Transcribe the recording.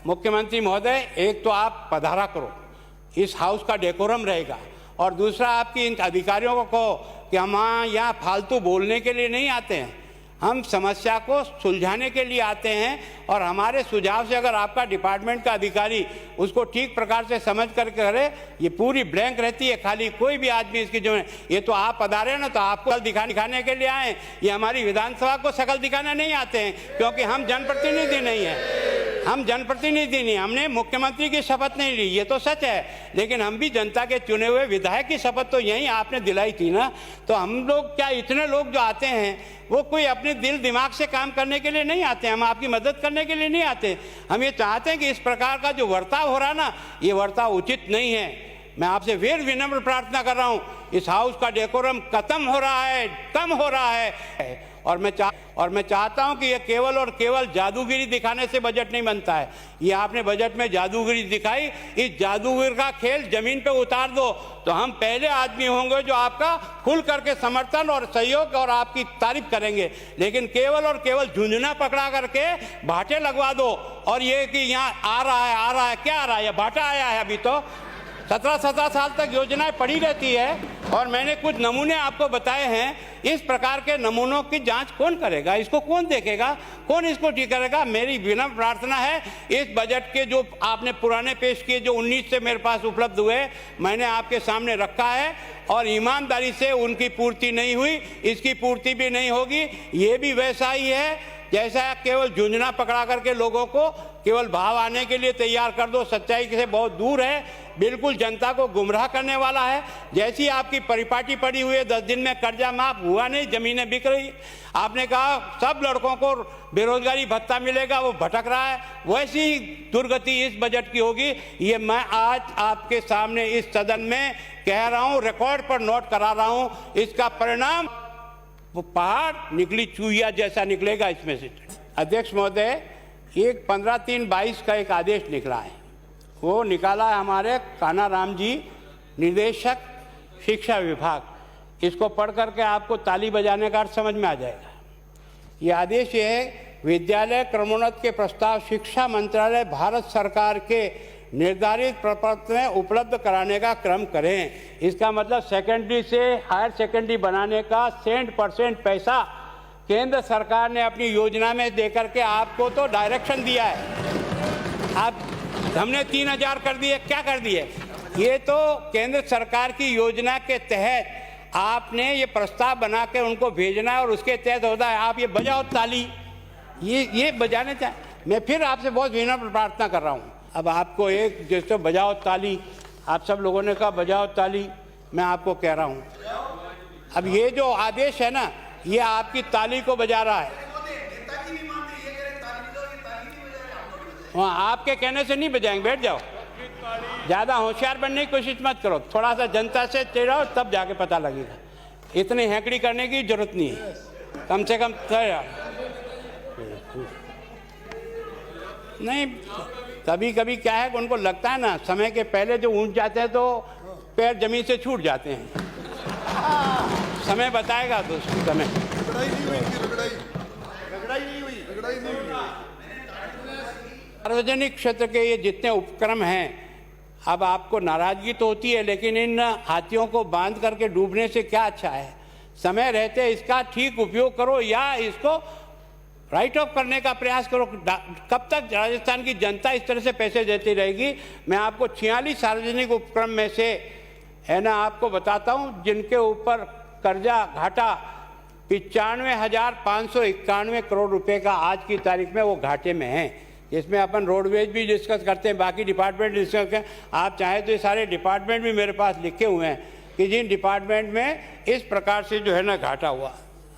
मुख्यमंत्री महोदय, एक तो आप पधारा करो, इस हाउस का डेकोरम रहेगा, और दूसरा आपकी इन अधिकारियों को कहो कि हम यहाँ फालतू बोलने के लिए नहीं आते हैं, हम समस्या को सुलझाने के लिए आते हैं, और हमारे सुझाव से अगर आपका डिपार्टमेंट का अधिकारी उसको ठीक प्रकार से समझ कर करे, ये पूरी ब्लैंक रहती है, खाली कोई भी आदमी इसकी जो है, ये तो आप पधारे ना, तो आपको दिखाने के लिए आए, ये हमारी विधानसभा को शकल दिखाने नहीं आते हैं, क्योंकि हम जनप्रतिनिधि नहीं हैं, हम जनप्रतिनिधि नहीं, हमने मुख्यमंत्री की शपथ नहीं ली, ये तो सच है, लेकिन हम भी जनता के चुने हुए विधायक की शपथ तो यहीं आपने दिलाई थी ना। तो हम लोग क्या, इतने लोग जो आते हैं वो कोई अपने दिल दिमाग से काम करने के लिए नहीं आते, हम आपकी मदद करने के लिए नहीं आते, हम ये चाहते हैं कि इस प्रकार का जो बर्ताव हो रहा है ना, ये बर्ताव उचित नहीं है। मैं आपसे फिर विनम्र प्रार्थना कर रहा हूँ, इस हाउस का डेकोरम खत्म हो रहा है, कम हो रहा है, और मैं चाहता हूं कि ये केवल और केवल जादूगिरी दिखाने से बजट नहीं बनता है। ये आपने बजट में जादूगिरी दिखाई, इस जादूगर का खेल जमीन पे उतार दो, तो हम पहले आदमी होंगे जो आपका खुल करके समर्थन और सहयोग और आपकी तारीफ करेंगे। लेकिन केवल और केवल झुंझुना पकड़ा करके भाटे लगवा दो, और ये कि यहाँ आ रहा है, क्या आ रहा है, भाटा आया है, अभी तो 17 साल तक योजनाएं पड़ी रहती है, और मैंने कुछ नमूने आपको बताए हैं। इस प्रकार के नमूनों की जांच कौन करेगा, इसको कौन देखेगा, कौन इसको ठीक करेगा। मेरी विनम्र प्रार्थना है, इस बजट के जो आपने पुराने पेश किए, जो 19 से मेरे पास उपलब्ध हुए, मैंने आपके सामने रखा है, और ईमानदारी से उनकी पूर्ति नहीं हुई, इसकी पूर्ति भी नहीं होगी। ये भी वैसा ही है जैसा केवल झुंझुना पकड़ा करके लोगों को केवल भाव आने के लिए तैयार कर दो, सच्चाई से बहुत दूर है, बिल्कुल जनता को गुमराह करने वाला है। जैसी आपकी परिपाटी पड़ी हुई है, 10 दिन में कर्जा माफ हुआ नहीं, जमीनें बिक रही, आपने कहा सब लड़कों को बेरोजगारी भत्ता मिलेगा, वो भटक रहा है, वैसी दुर्गति इस बजट की होगी। ये मैं आज आपके सामने इस सदन में कह रहा हूँ, रिकॉर्ड पर नोट करा रहा हूँ, इसका परिणाम वो पहाड़ निकली चूहिया जैसा निकलेगा इसमें से। अध्यक्ष महोदय, एक 15/3/22 का एक आदेश निकला है, वो निकाला है हमारे कानाराम जी, निदेशक शिक्षा विभाग। इसको पढ़ करके आपको ताली बजाने का अर्थ समझ में आ जाएगा। ये आदेश ये है, विद्यालय क्रमोन्नत के प्रस्ताव शिक्षा मंत्रालय भारत सरकार के निर्धारित प्रपत्र में उपलब्ध कराने का क्रम करें। इसका मतलब सेकेंडरी से हायर सेकेंडरी बनाने का 100% पैसा केंद्र सरकार ने अपनी योजना में देकर के आपको तो डायरेक्शन दिया है। आप हमने 3000 कर दिए, क्या कर दिए? ये तो केंद्र सरकार की योजना के तहत आपने ये प्रस्ताव बना के उनको भेजना है, और उसके तहत होता है। आप ये बजाओ ताली, ये बजाने चाहिए। मैं फिर आपसे बहुत विनम्र प्रार्थना कर रहा हूँ, अब आपको एक जैसे बजाओ ताली, आप सब लोगों ने कहा बजाओ ताली, मैं आपको कह रहा हूँ, अब ये जो आदेश है ना, ये आपकी ताली को बजा रहा है। वहाँ आपके कहने से नहीं बजाएंगे, बैठ जाओ, ज़्यादा होशियार बनने की कोशिश मत करो, थोड़ा सा जनता से चिढ़ाओ, तब जाके पता लगेगा। इतनी हैंकड़ी करने की जरूरत नहीं है, कम से कम नहीं। कभी कभी क्या है, उनको लगता है ना, समय के पहले जो ऊंच जाते हैं तो पैर जमीन से छूट जाते हैं। समय बताएगा तो समय। सार्वजनिक क्षेत्र के ये जितने उपक्रम हैं, अब आपको नाराजगी तो होती है, लेकिन इन हाथियों को बांध करके डूबने से क्या अच्छा है। समय रहते इसका ठीक उपयोग करो, या इसको राइट ऑफ करने का प्रयास करो। कब तक राजस्थान की जनता इस तरह से पैसे देती रहेगी? मैं आपको 46 सार्वजनिक उपक्रम में से है ना आपको बताता हूँ, जिनके ऊपर कर्जा घाटा 95,591 करोड़ रुपए का आज की तारीख में वो घाटे में है। इसमें अपन रोडवेज भी डिस्कस करते हैं, बाकी डिपार्टमेंट डिस्कस करते हैं। आप चाहे तो ये सारे डिपार्टमेंट भी मेरे पास लिखे हुए हैं कि जिन डिपार्टमेंट में इस प्रकार से जो है ना घाटा हुआ।